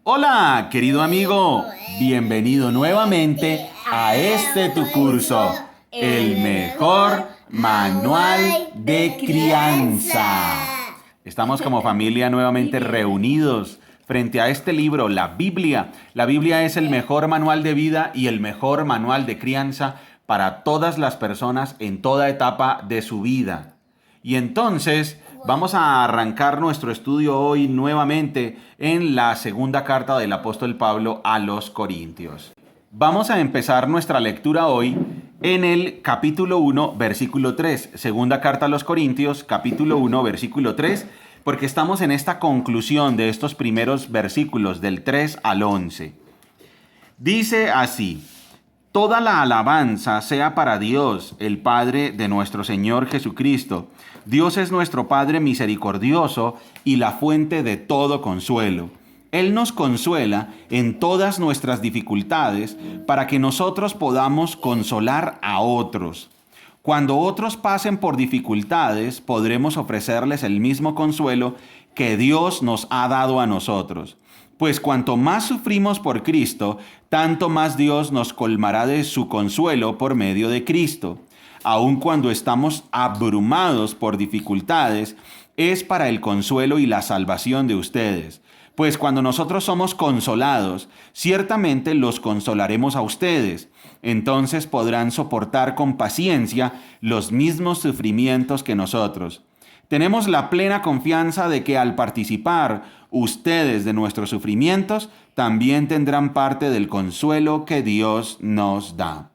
Hola, querido amigo, bienvenido nuevamente a este tu curso, el mejor manual de crianza. Estamos como familia nuevamente reunidos frente a este libro, la Biblia. La Biblia es el mejor manual de vida y el mejor manual de crianza para todas las personas en toda etapa de su vida. Y entonces vamos a arrancar nuestro estudio hoy nuevamente en la segunda carta del apóstol Pablo a los Corintios. Vamos a empezar nuestra lectura hoy en el capítulo 1, versículo 3. Segunda carta a los Corintios, capítulo 1, versículo 3, porque estamos en esta conclusión de estos primeros versículos del 3 al 11. Dice así: toda la alabanza sea para Dios, el Padre de nuestro Señor Jesucristo. Dios es nuestro Padre misericordioso y la fuente de todo consuelo. Él nos consuela en todas nuestras dificultades para que nosotros podamos consolar a otros. Cuando otros pasen por dificultades, podremos ofrecerles el mismo consuelo que Dios nos ha dado a nosotros. Pues cuanto más sufrimos por Cristo, tanto más Dios nos colmará de su consuelo por medio de Cristo. Aun cuando estamos abrumados por dificultades, es para el consuelo y la salvación de ustedes. Pues cuando nosotros somos consolados, ciertamente los consolaremos a ustedes. Entonces podrán soportar con paciencia los mismos sufrimientos que nosotros. Tenemos la plena confianza de que al participar ustedes de nuestros sufrimientos, también tendrán parte del consuelo que Dios nos da.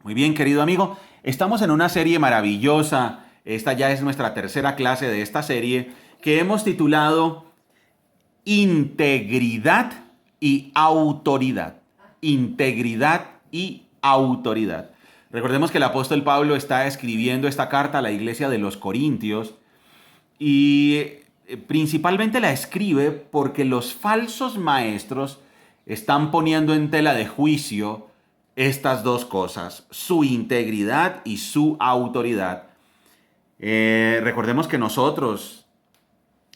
Muy bien, querido amigo, estamos en una serie maravillosa. Esta ya es nuestra tercera clase de esta serie que hemos titulado Integridad y Autoridad. Integridad y Autoridad. Recordemos que el apóstol Pablo está escribiendo esta carta a la iglesia de los Corintios y principalmente la escribe porque los falsos maestros están poniendo en tela de juicio estas dos cosas, su integridad y su autoridad. Recordemos que nosotros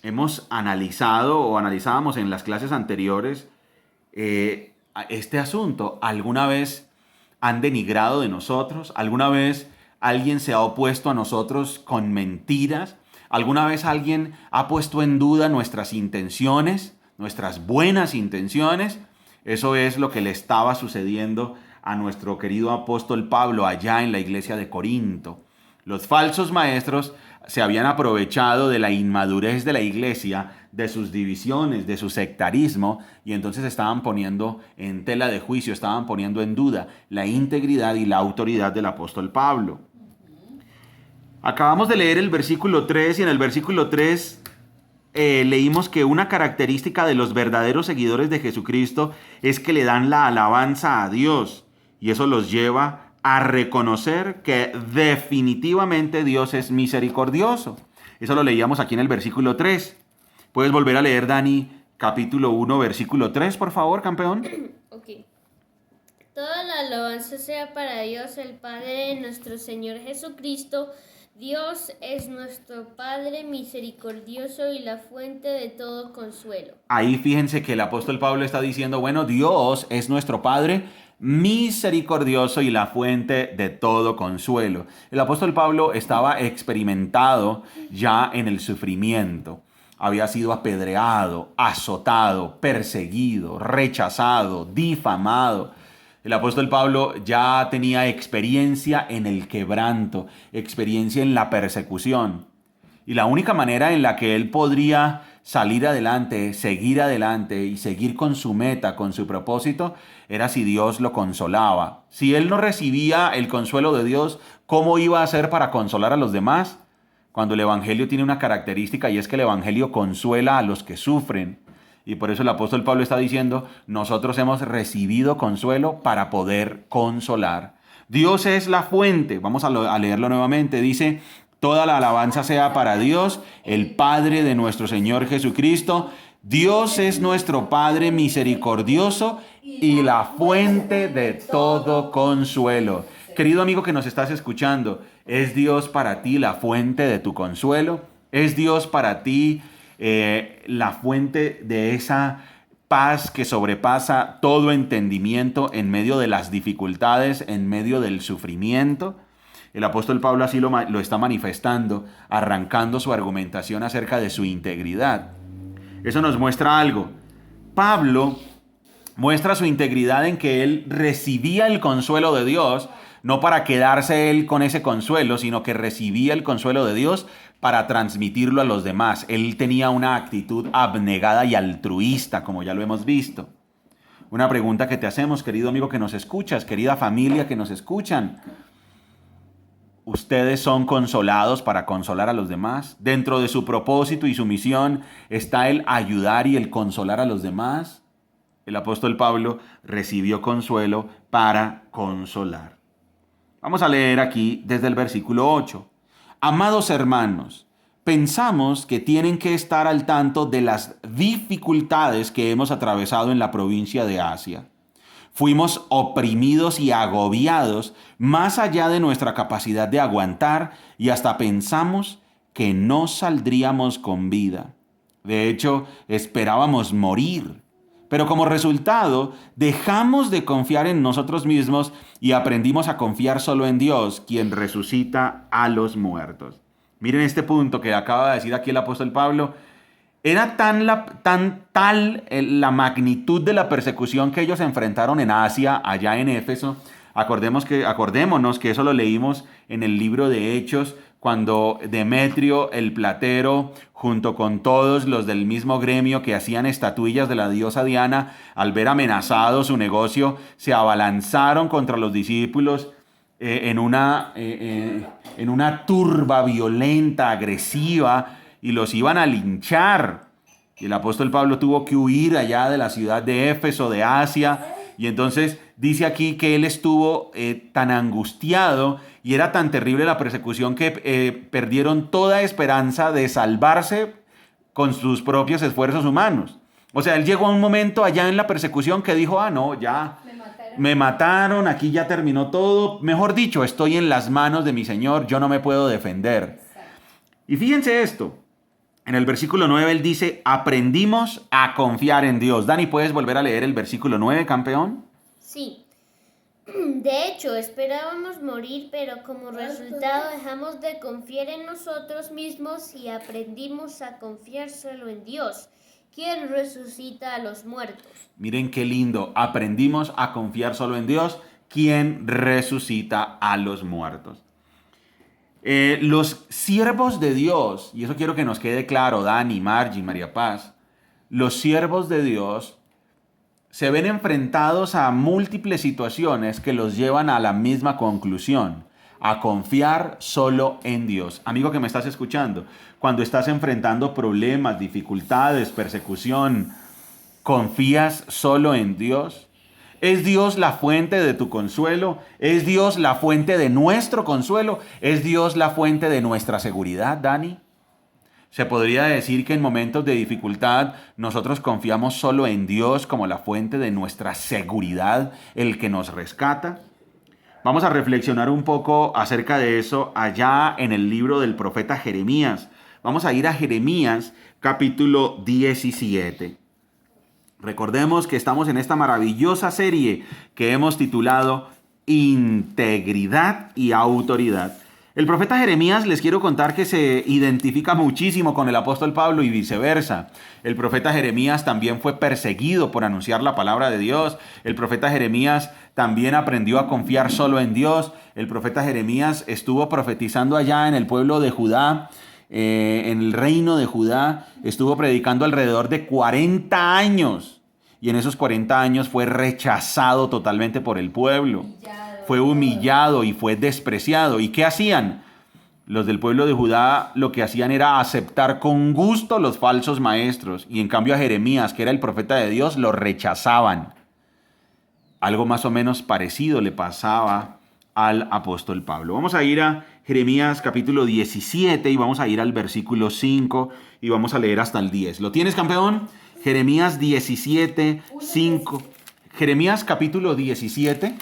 hemos analizado o analizábamos en las clases anteriores este asunto. ¿Alguna vez han denigrado de nosotros? ¿Alguna vez alguien se ha opuesto a nosotros con mentiras? ¿Alguna vez alguien ha puesto en duda nuestras intenciones, nuestras buenas intenciones? Eso es lo que le estaba sucediendo a nuestro querido apóstol Pablo allá en la iglesia de Corinto. Los falsos maestros se habían aprovechado de la inmadurez de la iglesia, de sus divisiones, de su sectarismo, y entonces estaban poniendo en tela de juicio, estaban poniendo en duda la integridad y la autoridad del apóstol Pablo. Acabamos de leer el versículo 3 y en el versículo 3 leímos que una característica de los verdaderos seguidores de Jesucristo es que le dan la alabanza a Dios y eso los lleva a reconocer que definitivamente Dios es misericordioso. Eso lo leíamos aquí en el versículo 3. ¿Puedes volver a leer, Dani, capítulo 1, versículo 3, por favor, campeón? Ok. Toda la alabanza sea para Dios, el Padre de nuestro Señor Jesucristo. Dios es nuestro Padre misericordioso y la fuente de todo consuelo. Ahí fíjense que el apóstol Pablo está diciendo, bueno, Dios es nuestro Padre misericordioso y la fuente de todo consuelo. El apóstol Pablo estaba experimentado ya en el sufrimiento. Había sido apedreado, azotado, perseguido, rechazado, difamado. El apóstol Pablo ya tenía experiencia en el quebranto, experiencia en la persecución. Y la única manera en la que él podría salir adelante, seguir adelante y seguir con su meta, con su propósito, era si Dios lo consolaba. Si él no recibía el consuelo de Dios, ¿cómo iba a hacer para consolar a los demás? Cuando el Evangelio tiene una característica y es que el Evangelio consuela a los que sufren. Y por eso el apóstol Pablo está diciendo, nosotros hemos recibido consuelo para poder consolar. Dios es la fuente. Vamos a leerlo nuevamente. Dice, toda la alabanza sea para Dios, el Padre de nuestro Señor Jesucristo. Dios es nuestro Padre misericordioso y la fuente de todo consuelo. Querido amigo que nos estás escuchando, ¿es Dios para ti la fuente de tu consuelo? ¿Es Dios para ti la fuente de esa paz que sobrepasa todo entendimiento en medio de las dificultades, en medio del sufrimiento. El apóstol Pablo así lo está manifestando, arrancando su argumentación acerca de su integridad. Eso nos muestra algo. Pablo muestra su integridad en que él recibía el consuelo de Dios, no para quedarse él con ese consuelo, sino que recibía el consuelo de Dios para transmitirlo a los demás. Él tenía una actitud abnegada y altruista, como ya lo hemos visto. Una pregunta que te hacemos, querido amigo que nos escuchas, querida familia que nos escuchan. ¿Ustedes son consolados para consolar a los demás? Dentro de su propósito y su misión está el ayudar y el consolar a los demás. El apóstol Pablo recibió consuelo para consolar. Vamos a leer aquí desde el versículo 8. Amados hermanos, pensamos que tienen que estar al tanto de las dificultades que hemos atravesado en la provincia de Asia. Fuimos oprimidos y agobiados más allá de nuestra capacidad de aguantar y hasta pensamos que no saldríamos con vida. De hecho, esperábamos morir. Pero como resultado, dejamos de confiar en nosotros mismos y aprendimos a confiar solo en Dios, quien resucita a los muertos. Miren este punto que acaba de decir aquí el apóstol Pablo. Era tal la magnitud de la persecución que ellos enfrentaron en Asia, allá en Éfeso. Acordémonos que eso lo leímos en el libro de Hechos, cuando Demetrio el platero, junto con todos los del mismo gremio que hacían estatuillas de la diosa Diana, al ver amenazado su negocio, se abalanzaron contra los discípulos en una turba violenta, agresiva, y los iban a linchar. Y el apóstol Pablo tuvo que huir allá de la ciudad de Éfeso, de Asia. Y entonces dice aquí que él estuvo tan angustiado y era tan terrible la persecución que perdieron toda esperanza de salvarse con sus propios esfuerzos humanos. O sea, él llegó a un momento allá en la persecución que dijo, no, ya me mataron, aquí ya terminó todo. Mejor dicho, estoy en las manos de mi Señor, yo no me puedo defender. Y fíjense esto. En el versículo 9 él dice, aprendimos a confiar en Dios. Dani, ¿puedes volver a leer el versículo 9, campeón? Sí. De hecho, esperábamos morir, pero como resultado dejamos de confiar en nosotros mismos y aprendimos a confiar solo en Dios, quien resucita a los muertos. Miren qué lindo. Aprendimos a confiar solo en Dios, quien resucita a los muertos. Los siervos de Dios, y eso quiero que nos quede claro, Dani, Margie, María Paz, los siervos de Dios se ven enfrentados a múltiples situaciones que los llevan a la misma conclusión, a confiar solo en Dios. Amigo que me estás escuchando, cuando estás enfrentando problemas, dificultades, persecución, ¿confías solo en Dios? ¿Es Dios la fuente de tu consuelo? ¿Es Dios la fuente de nuestro consuelo? ¿Es Dios la fuente de nuestra seguridad, Dani? Se podría decir que en momentos de dificultad nosotros confiamos solo en Dios como la fuente de nuestra seguridad, el que nos rescata. Vamos a reflexionar un poco acerca de eso allá en el libro del profeta Jeremías. Vamos a ir a Jeremías capítulo 17. Recordemos que estamos en esta maravillosa serie que hemos titulado Integridad y Autoridad. El profeta Jeremías, les quiero contar que se identifica muchísimo con el apóstol Pablo y viceversa. El profeta Jeremías también fue perseguido por anunciar la palabra de Dios. El profeta Jeremías también aprendió a confiar solo en Dios. El profeta Jeremías estuvo profetizando allá en el pueblo de Judá, en el reino de Judá. Estuvo predicando alrededor de 40 años. Y en esos 40 años fue rechazado totalmente por el pueblo. Fue humillado y fue despreciado. ¿Y qué hacían? Los del pueblo de Judá lo que hacían era aceptar con gusto los falsos maestros. Y en cambio a Jeremías, que era el profeta de Dios, lo rechazaban. Algo más o menos parecido le pasaba al apóstol Pablo. Vamos a ir a Jeremías capítulo 17 y vamos a ir al versículo 5 y vamos a leer hasta el 10. ¿Lo tienes, campeón? Jeremías 17, 5. Jeremías capítulo 17.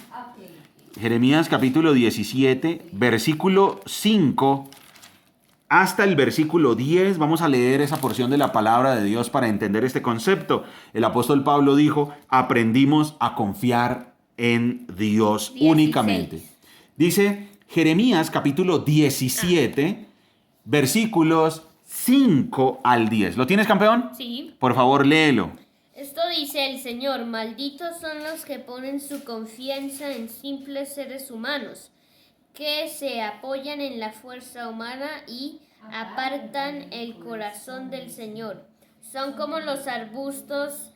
Jeremías capítulo 17, versículo 5 hasta el versículo 10. Vamos a leer esa porción de la palabra de Dios para entender este concepto. El apóstol Pablo dijo, aprendimos a confiar en Dios 16. únicamente. Dice Jeremías capítulo 17, versículos 5 al 10. ¿Lo tienes, campeón? Sí. Por favor, léelo. Esto dice el Señor: malditos son los que ponen su confianza en simples seres humanos, que se apoyan en la fuerza humana y apartan el corazón del Señor. Son como los arbustos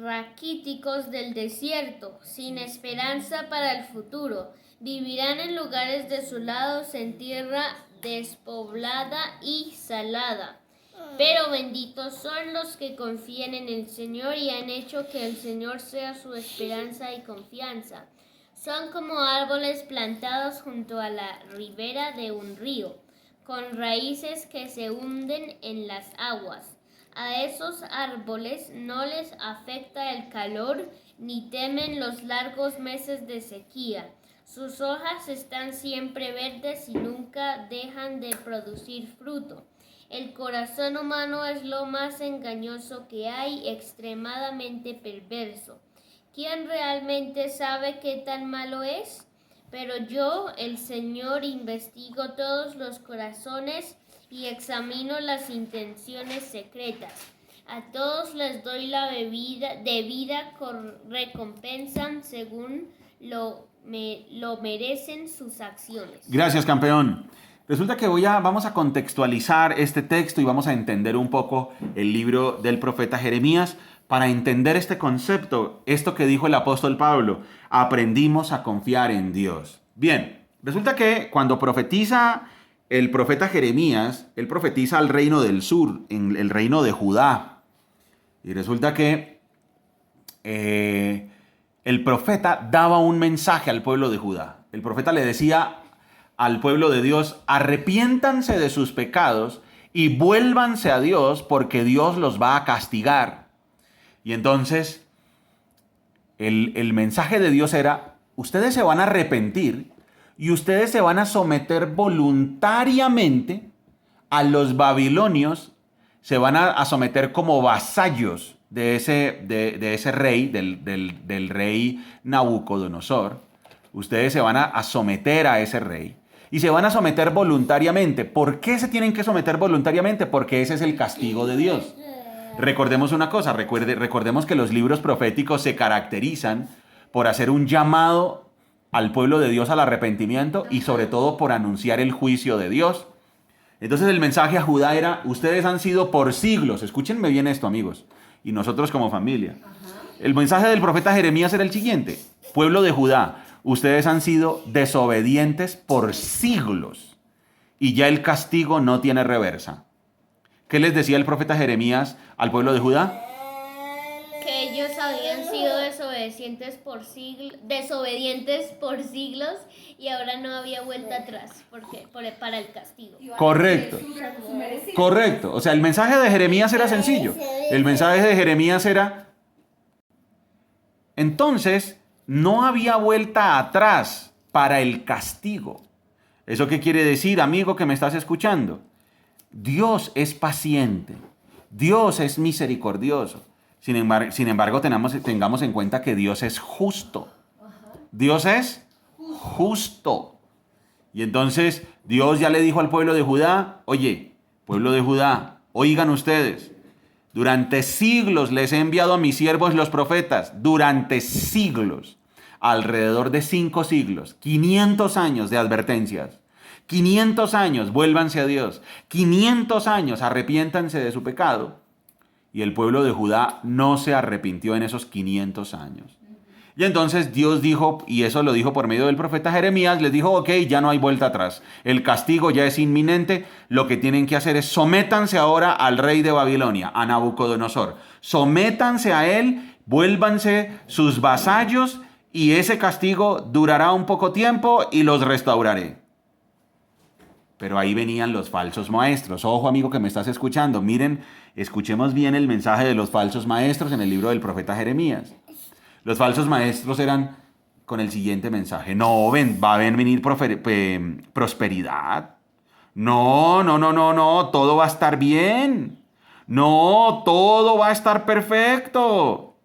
raquíticos del desierto, sin esperanza para el futuro. Vivirán en lugares desolados, en tierra despoblada y salada. Pero benditos son los que confían en el Señor y han hecho que el Señor sea su esperanza y confianza. Son como árboles plantados junto a la ribera de un río, con raíces que se hunden en las aguas. A esos árboles no les afecta el calor ni temen los largos meses de sequía. Sus hojas están siempre verdes y nunca dejan de producir fruto. El corazón humano es lo más engañoso que hay, extremadamente perverso. ¿Quién realmente sabe qué tan malo es? Pero yo, el Señor, investigo todos los corazones y examino las intenciones secretas. A todos les doy la debida recompensa según lo merecen sus acciones. Gracias, campeón. Resulta que vamos a contextualizar este texto y vamos a entender un poco el libro del profeta Jeremías para entender este concepto, esto que dijo el apóstol Pablo: aprendimos a confiar en Dios. Bien, resulta que cuando profetiza el profeta Jeremías, él profetiza al reino del sur, en el reino de Judá. Y resulta que el profeta daba un mensaje al pueblo de Judá. El profeta le decía al pueblo de Dios: arrepiéntanse de sus pecados y vuélvanse a Dios, porque Dios los va a castigar. Y entonces el mensaje de Dios era: ustedes se van a arrepentir y ustedes se van a someter voluntariamente a los babilonios, se van a someter como vasallos de ese rey, del rey Nabucodonosor. Ustedes se van a someter a ese rey y se van a someter voluntariamente. ¿Por qué se tienen que someter voluntariamente? Porque ese es el castigo de Dios. Recordemos una cosa, recordemos que los libros proféticos se caracterizan por hacer un llamado al pueblo de Dios al arrepentimiento y sobre todo por anunciar el juicio de Dios. Entonces el mensaje a Judá era: ustedes han sido por siglos, escúchenme bien esto, amigos, y nosotros como familia. El mensaje del profeta Jeremías era el siguiente: pueblo de Judá, ustedes han sido desobedientes por siglos y ya el castigo no tiene reversa. ¿Qué les decía el profeta Jeremías al pueblo de Judá? Que ellos habían sido desobedientes por siglos y ahora no había vuelta atrás para el castigo. Correcto. Correcto. O sea, el mensaje de Jeremías era sencillo. El mensaje de Jeremías era: entonces no había vuelta atrás para el castigo. ¿Eso qué quiere decir, amigo que me estás escuchando? Dios es paciente, Dios es misericordioso. Sin embargo, tengamos en cuenta que Dios es justo. Dios es justo. Y entonces Dios ya le dijo al pueblo de Judá: oye, pueblo de Judá, oigan ustedes, durante siglos les he enviado a mis siervos los profetas, durante siglos, alrededor de 5 siglos, 500 años de advertencias. 500 años, vuélvanse a Dios. 500 años, arrepiéntanse de su pecado. Y el pueblo de Judá no se arrepintió en esos 500 años. Y entonces Dios dijo, y eso lo dijo por medio del profeta Jeremías, les dijo: ok, ya no hay vuelta atrás. El castigo ya es inminente. Lo que tienen que hacer es sométanse ahora al rey de Babilonia, a Nabucodonosor. Sométanse a él, vuélvanse sus vasallos, y ese castigo durará un poco tiempo y los restauraré. Pero ahí venían los falsos maestros. Ojo, amigo que me estás escuchando. Miren, escuchemos bien el mensaje de los falsos maestros en el libro del profeta Jeremías. Los falsos maestros eran con el siguiente mensaje. No, va a venir prosperidad. No, no, no, no, no, todo va a estar bien. No, todo va a estar perfecto.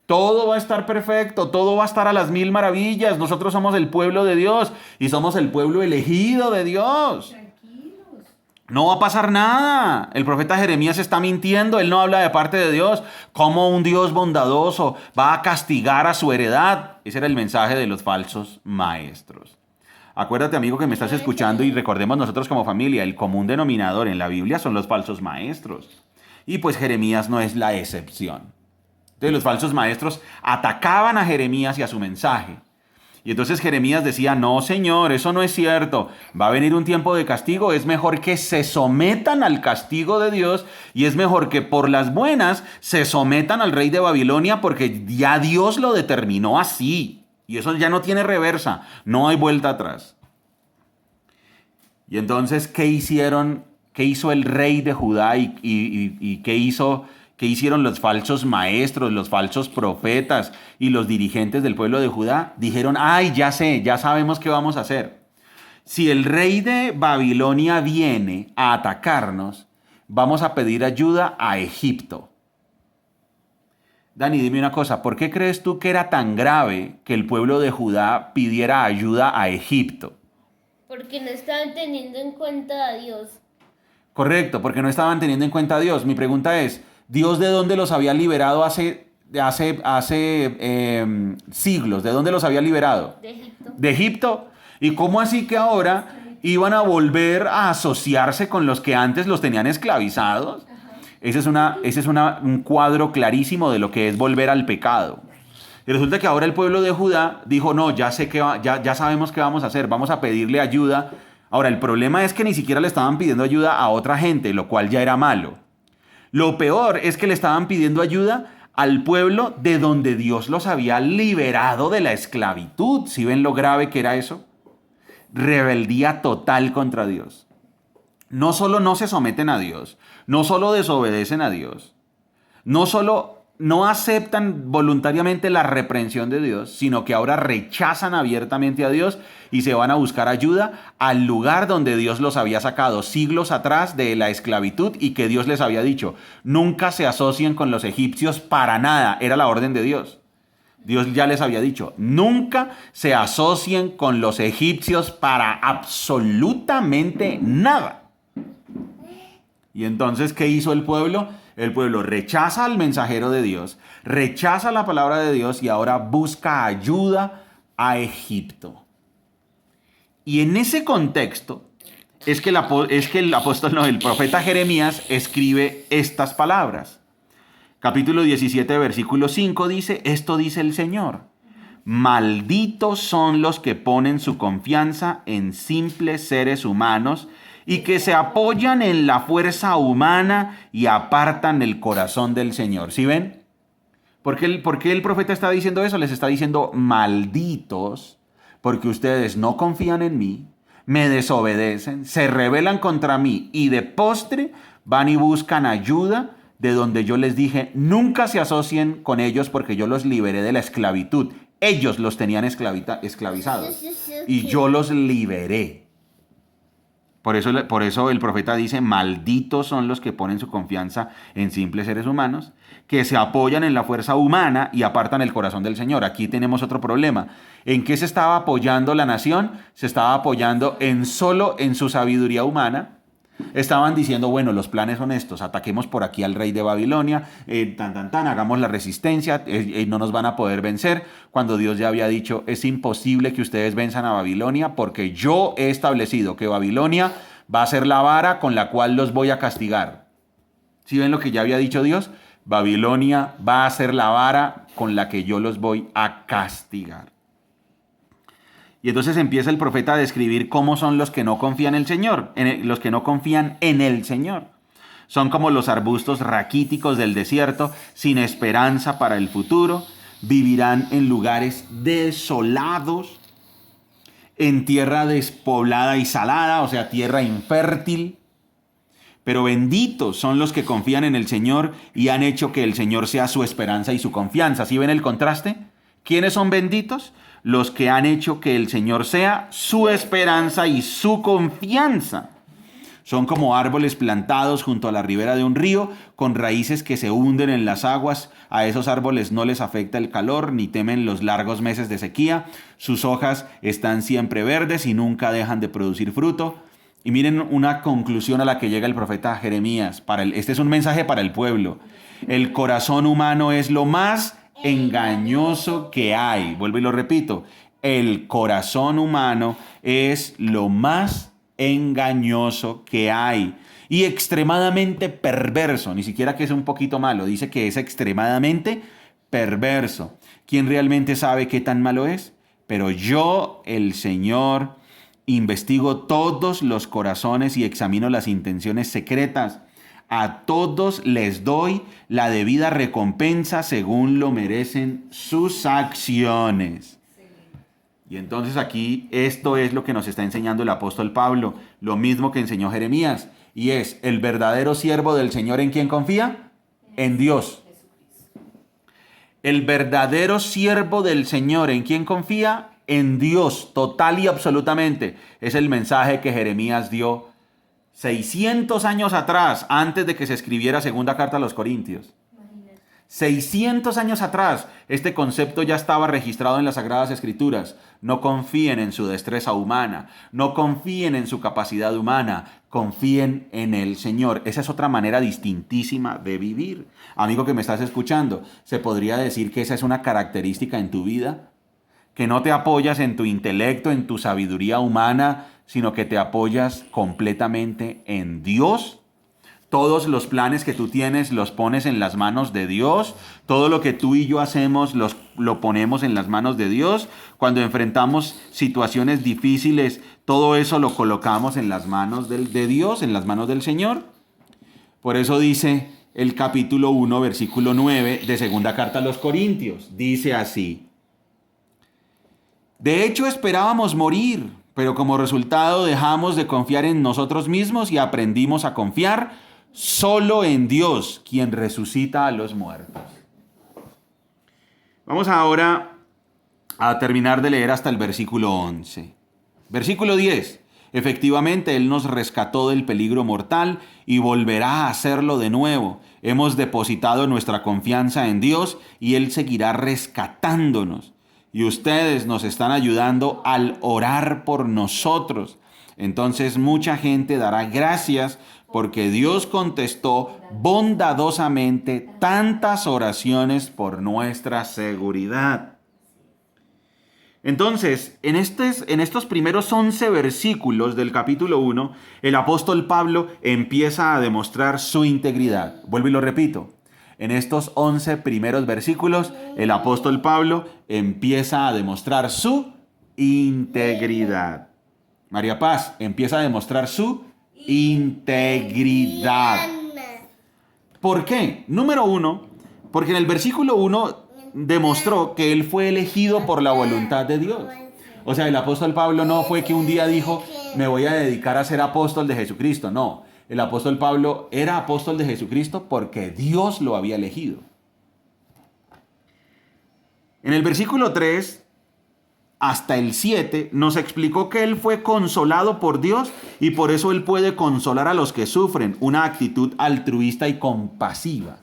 Todo va a estar perfecto, todo va a estar a las mil maravillas. Nosotros somos el pueblo de Dios y somos el pueblo elegido de Dios. Tranquilos. No va a pasar nada. El profeta Jeremías está mintiendo, él no habla de parte de Dios. ¿Cómo un Dios bondadoso va a castigar a su heredad? Ese era el mensaje de los falsos maestros. Acuérdate, amigo, que me estás escuchando, y recordemos nosotros como familia, el común denominador en la Biblia son los falsos maestros. Y pues Jeremías no es la excepción. Entonces los falsos maestros atacaban a Jeremías y a su mensaje. Y entonces Jeremías decía, no, Señor, eso no es cierto. Va a venir un tiempo de castigo. Es mejor que se sometan al castigo de Dios, y es mejor que por las buenas se sometan al rey de Babilonia, porque ya Dios lo determinó así. Y eso ya no tiene reversa, no hay vuelta atrás. Y entonces, ¿qué hicieron? ¿Qué hizo el rey de Judá y qué hicieron los falsos maestros, los falsos profetas y los dirigentes del pueblo de Judá? Dijeron, ay, ya sé, ya sabemos qué vamos a hacer. Si el rey de Babilonia viene a atacarnos, vamos a pedir ayuda a Egipto. Dani, dime una cosa, ¿por qué crees tú que era tan grave que el pueblo de Judá pidiera ayuda a Egipto? Porque no estaban teniendo en cuenta a Dios. Correcto, porque no estaban teniendo en cuenta a Dios. Mi pregunta es, ¿Dios de dónde los había liberado hace siglos? ¿De dónde los había liberado? De Egipto. ¿De Egipto? ¿Y cómo así que ahora iban a volver a asociarse con los que antes los tenían esclavizados? Ese es un cuadro clarísimo de lo que es volver al pecado. Y resulta que ahora el pueblo de Judá dijo, no, ya sabemos qué vamos a hacer, vamos a pedirle ayuda. Ahora, el problema es que ni siquiera le estaban pidiendo ayuda a otra gente, lo cual ya era malo. Lo peor es que le estaban pidiendo ayuda al pueblo de donde Dios los había liberado de la esclavitud. ¿Sí ven lo grave que era eso? Rebeldía total contra Dios. No solo no se someten a Dios, no solo desobedecen a Dios, no solo no aceptan voluntariamente la reprensión de Dios, sino que ahora rechazan abiertamente a Dios y se van a buscar ayuda al lugar donde Dios los había sacado siglos atrás de la esclavitud, y que Dios les había dicho, nunca se asocien con los egipcios para nada. Era la orden de Dios. Dios ya les había dicho, nunca se asocien con los egipcios para absolutamente nada. Y entonces, ¿qué hizo el pueblo? El pueblo rechaza al mensajero de Dios, rechaza la palabra de Dios y ahora busca ayuda a Egipto. Y en ese contexto es que el profeta Jeremías escribe estas palabras. Capítulo 17, versículo 5 dice, esto dice el Señor, malditos son los que ponen su confianza en simples seres humanos y que se apoyan en la fuerza humana y apartan el corazón del Señor. ¿Sí ven? ¿Por qué el profeta está diciendo eso? Les está diciendo, malditos, porque ustedes no confían en mí, me desobedecen, se rebelan contra mí y de postre van y buscan ayuda de donde yo les dije, nunca se asocien con ellos porque yo los liberé de la esclavitud. Ellos los tenían esclavizados y yo los liberé. Por eso el profeta dice, malditos son los que ponen su confianza en simples seres humanos, que se apoyan en la fuerza humana y apartan el corazón del Señor. Aquí tenemos otro problema. ¿En qué se estaba apoyando la nación? Se estaba apoyando solo en su sabiduría humana. Estaban diciendo, bueno, los planes son estos, ataquemos por aquí al rey de Babilonia, hagamos la resistencia, no nos van a poder vencer, cuando Dios ya había dicho, es imposible que ustedes venzan a Babilonia, porque yo he establecido que Babilonia va a ser la vara con la cual los voy a castigar. ¿Sí ven lo que ya había dicho Dios? Babilonia va a ser la vara con la que yo los voy a castigar. Y entonces empieza el profeta a describir cómo son los que no confían en el Señor, los que no confían en el Señor. Son como los arbustos raquíticos del desierto, sin esperanza para el futuro. Vivirán en lugares desolados, en tierra despoblada y salada, o sea, tierra infértil. Pero benditos son los que confían en el Señor y han hecho que el Señor sea su esperanza y su confianza. ¿Sí ven el contraste? ¿Quiénes son benditos? los que han hecho que el Señor sea su esperanza y su confianza. Son como árboles plantados junto a la ribera de un río, con raíces que se hunden en las aguas. A esos árboles no les afecta el calor, ni temen los largos meses de sequía. Sus hojas están siempre verdes y nunca dejan de producir fruto. Y miren una conclusión a la que llega el profeta Jeremías. Este es un mensaje para el pueblo. El corazón humano es lo más engañoso que hay. Vuelvo y lo repito. El corazón humano es lo más engañoso que hay y extremadamente perverso. Ni siquiera que es un poquito malo, dice que es extremadamente perverso. ¿Quién realmente sabe qué tan malo es? Pero yo, el Señor, investigo todos los corazones y examino las intenciones secretas. A todos les doy la debida recompensa según lo merecen sus acciones. Y entonces aquí esto es lo que nos está enseñando el apóstol Pablo, lo mismo que enseñó Jeremías, y es el verdadero siervo del Señor, ¿en quién confía? En Dios. El verdadero siervo del Señor, ¿en quién confía? En Dios, total y absolutamente. Es el mensaje que Jeremías dio 600 años atrás, antes de que se escribiera segunda carta a los Corintios. 600 años atrás, este concepto ya estaba registrado en las Sagradas Escrituras. No confíen en su destreza humana, no confíen en su capacidad humana, confíen en el Señor. Esa es otra manera distintísima de vivir. Amigo que me estás escuchando, ¿se podría decir que esa es una característica en tu vida? Que no te apoyas en tu intelecto, en tu sabiduría humana, sino que te apoyas completamente en Dios. Todos los planes que tú tienes los pones en las manos de Dios. Todo lo que tú y yo hacemos lo ponemos en las manos de Dios. Cuando enfrentamos situaciones difíciles, todo eso lo colocamos en las manos de Dios, en las manos del Señor. Por eso dice el capítulo 1, versículo 9 de segunda carta a los Corintios. Dice así: de hecho esperábamos morir, pero como resultado dejamos de confiar en nosotros mismos y aprendimos a confiar solo en Dios, quien resucita a los muertos. Vamos ahora a terminar de leer hasta el versículo 11. Versículo 10. Efectivamente, Él nos rescató del peligro mortal y volverá a hacerlo de nuevo. Hemos depositado nuestra confianza en Dios y Él seguirá rescatándonos. Y ustedes nos están ayudando al orar por nosotros. Entonces mucha gente dará gracias porque Dios contestó bondadosamente tantas oraciones por nuestra seguridad. Entonces, en estos primeros 11 versículos del capítulo 1, el apóstol Pablo empieza a demostrar su integridad. Vuelvo y lo repito. En estos 11 primeros versículos, el apóstol Pablo empieza a demostrar su integridad. María Paz empieza a demostrar su integridad. ¿Por qué? Número 1, porque en el versículo 1 demostró que él fue elegido por la voluntad de Dios. O sea, el apóstol Pablo no fue que un día dijo, me voy a dedicar a ser apóstol de Jesucristo. No, el apóstol Pablo era apóstol de Jesucristo porque Dios lo había elegido. En el versículo 3 hasta el 7 nos explicó que él fue consolado por Dios y por eso él puede consolar a los que sufren, una actitud altruista y compasiva.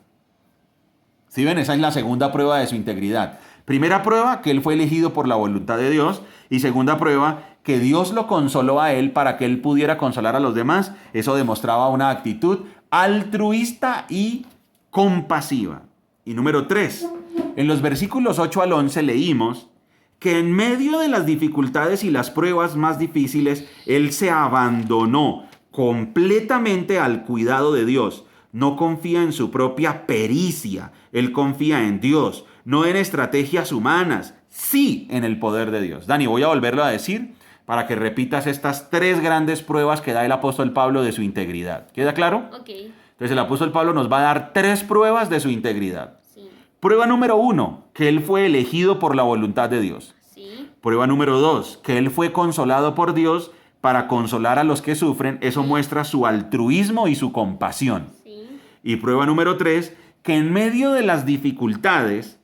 ¿Sí ven? Esa es la segunda prueba de su integridad. Primera prueba, que él fue elegido por la voluntad de Dios, y segunda prueba, que Dios lo consoló a él para que él pudiera consolar a los demás. Eso demostraba una actitud altruista y compasiva. Y número 3, en los versículos 8 al 11 leímos que en medio de las dificultades y las pruebas más difíciles, él se abandonó completamente al cuidado de Dios. No confía en su propia pericia, él confía en Dios, no en estrategias humanas, sí en el poder de Dios. Dani, voy a volverlo a decir para que repitas estas 3 grandes pruebas que da el apóstol Pablo de su integridad. ¿Queda claro? Ok. Entonces el apóstol Pablo nos va a dar 3 pruebas de su integridad. Sí. Prueba número 1, que él fue elegido por la voluntad de Dios. Sí. Prueba número 2, que él fue consolado por Dios para consolar a los que sufren. Eso muestra su altruismo y su compasión. Sí. Y prueba número 3, que en medio de las dificultades,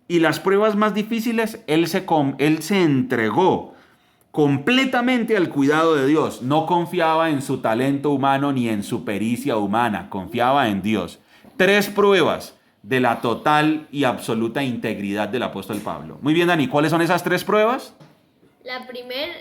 y las pruebas más difíciles, él se entregó completamente al cuidado de Dios. No confiaba en su talento humano ni en su pericia humana, confiaba en Dios. 3 pruebas de la total y absoluta integridad del apóstol Pablo. Muy bien, Dani, ¿cuáles son esas 3 pruebas? La primera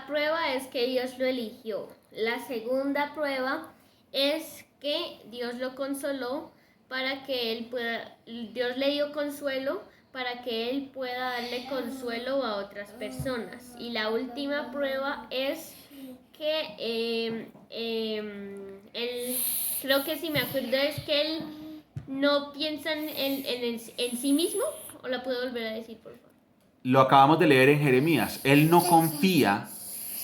prueba es que Dios lo eligió. La segunda prueba es que Dios lo consoló para que él pueda, Dios le dio consuelo para que él pueda darle consuelo a otras personas. Y la última prueba es que él, creo que si me acuerdo, es que él no piensa en sí mismo. ¿O la puedo volver a decir, por favor? Lo acabamos de leer en Jeremías. Él no confía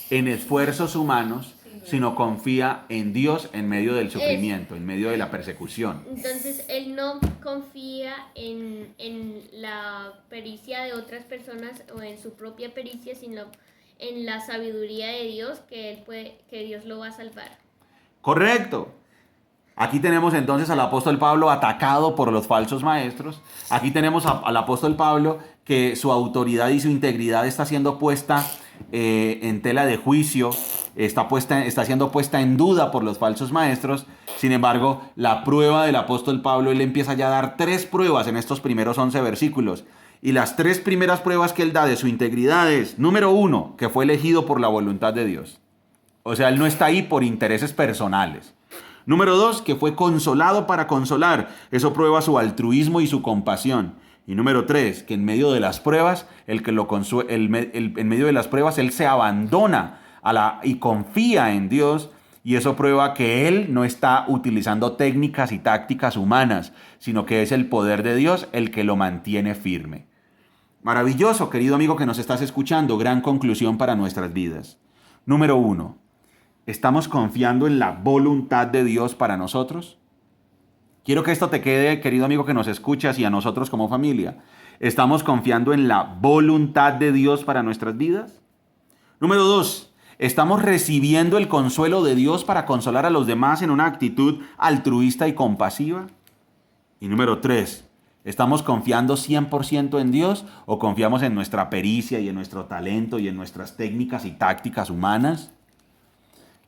en esfuerzos humanos, sino confía en Dios en medio del sufrimiento, en medio de la persecución. Entonces, él no confía en la pericia de otras personas o en su propia pericia, sino en la sabiduría de Dios, que Dios lo va a salvar. Correcto. Aquí tenemos entonces al apóstol Pablo atacado por los falsos maestros. Aquí tenemos al apóstol Pablo que su autoridad y su integridad está siendo puesta en tela de juicio, está siendo puesta en duda por los falsos maestros. Sin embargo, la prueba del apóstol Pablo, él empieza ya a dar 3 pruebas en estos primeros 11 versículos. Y las 3 primeras pruebas que él da de su integridad es, número 1, que fue elegido por la voluntad de Dios. O sea, él no está ahí por intereses personales. Número 2, que fue consolado para consolar. Eso prueba su altruismo y su compasión. Y número 3, que en medio de las pruebas, en medio de las pruebas, él se abandona y confía en Dios. Y eso prueba que él no está utilizando técnicas y tácticas humanas, sino que es el poder de Dios el que lo mantiene firme. Maravilloso, querido amigo que nos estás escuchando. Gran conclusión para nuestras vidas. Número 1. ¿Estamos confiando en la voluntad de Dios para nosotros? Quiero que esto te quede, querido amigo que nos escuchas, y a nosotros como familia. ¿Estamos confiando en la voluntad de Dios para nuestras vidas? Número 2. ¿Estamos recibiendo el consuelo de Dios para consolar a los demás en una actitud altruista y compasiva? Y número 3. ¿Estamos confiando 100% en Dios o confiamos en nuestra pericia y en nuestro talento y en nuestras técnicas y tácticas humanas?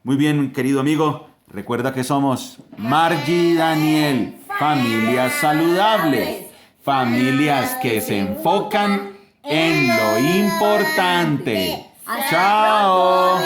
Muy bien, querido amigo, recuerda que somos Margie y Daniel, familias saludables, familias que se enfocan en lo importante. ¡Chao!